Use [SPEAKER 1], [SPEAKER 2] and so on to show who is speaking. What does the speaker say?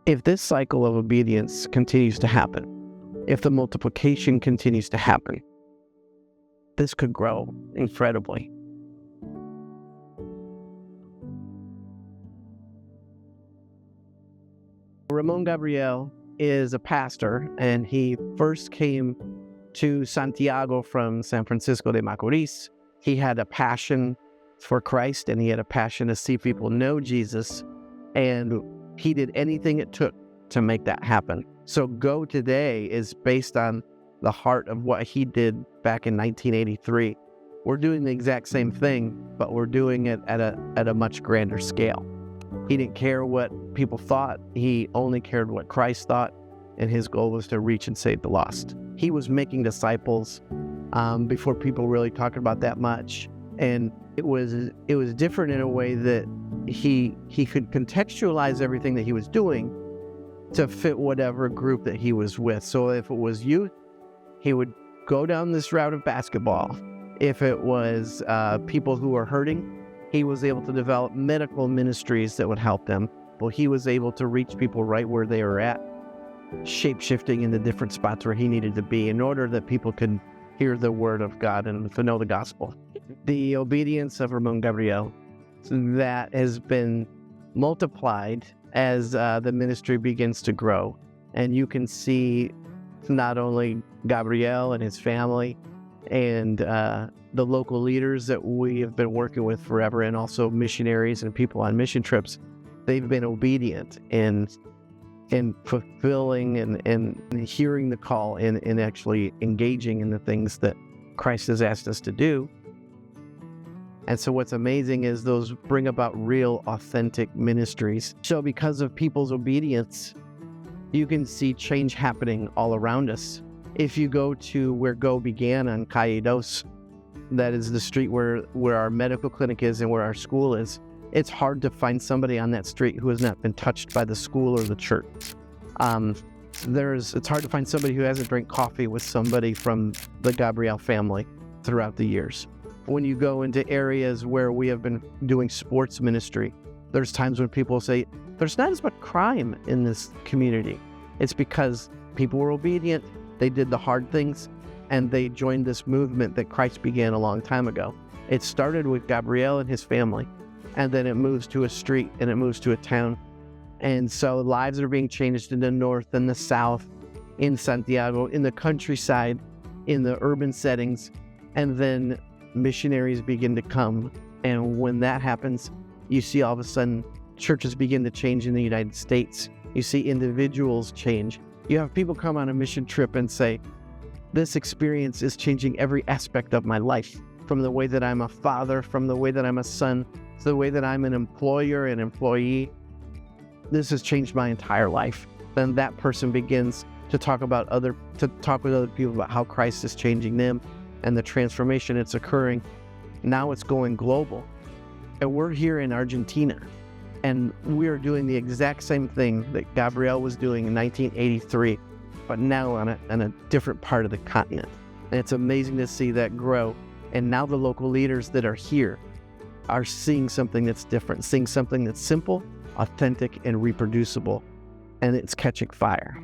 [SPEAKER 1] If this cycle of obedience continues to happen, if the multiplication continues to happen, this could grow incredibly. Ramon Gabriel is a pastor, and he first came to Santiago from San Francisco de Macorís. He had a passion for Christ, and he had a passion to see people know Jesus, and he did anything it took to make that happen. So Go Today is based on the heart of what he did back in 1983. We're doing the exact same thing, but we're doing it at a much grander scale. He didn't care what people thought. He only cared what Christ thought, and his goal was to reach and save the lost. He was making disciples before people really talked about that much, and it was different in a way that he could contextualize everything that he was doing to fit whatever group that he was with. So if it was youth, he would go down this route of basketball. If it was people who were hurting, he was able to develop medical ministries that would help them. Well, he was able to reach people right where they were at, shape-shifting in the different spots where he needed to be in order that people could hear the word of God and to know the gospel. The obedience of Ramon Gabriel that has been multiplied as the ministry begins to grow. And you can see not only Gabriel and his family and the local leaders that we have been working with forever, and also missionaries and people on mission trips. They've been obedient in fulfilling and hearing the call and actually engaging in the things that Christ has asked us to do. And so what's amazing is those bring about real, authentic ministries. So because of people's obedience, you can see change happening all around us. If you go to where Go began on Calle Dos, that is the street where our medical clinic is and where our school is, it's hard to find somebody on that street who has not been touched by the school or the church. It's hard to find somebody who hasn't drank coffee with somebody from the Gabriel family throughout the years. When you go into areas where we have been doing sports ministry, there's times when people say, there's not as much crime in this community. It's because people were obedient, they did the hard things, and they joined this movement that Christ began a long time ago. It started with Gabriel and his family, and then it moves to a street and it moves to a town. And so lives are being changed in the north and the south, in Santiago, in the countryside, in the urban settings, and then missionaries begin to come. And when that happens, you see all of a sudden churches begin to change in the United States. You see individuals change. You have people come on a mission trip and say, this experience is changing every aspect of my life, from the way that I'm a father, from the way that I'm a son, to the way that I'm an employer and employee. This has changed my entire life. Then that person begins to talk with other people about how Christ is changing them and the transformation it's occurring. Now it's going global. And we're here in Argentina, and we are doing the exact same thing that Gabriel was doing in 1983, but now on a different part of the continent. And it's amazing to see that grow. And now the local leaders that are here are seeing something that's different, seeing something that's simple, authentic, and reproducible, and it's catching fire.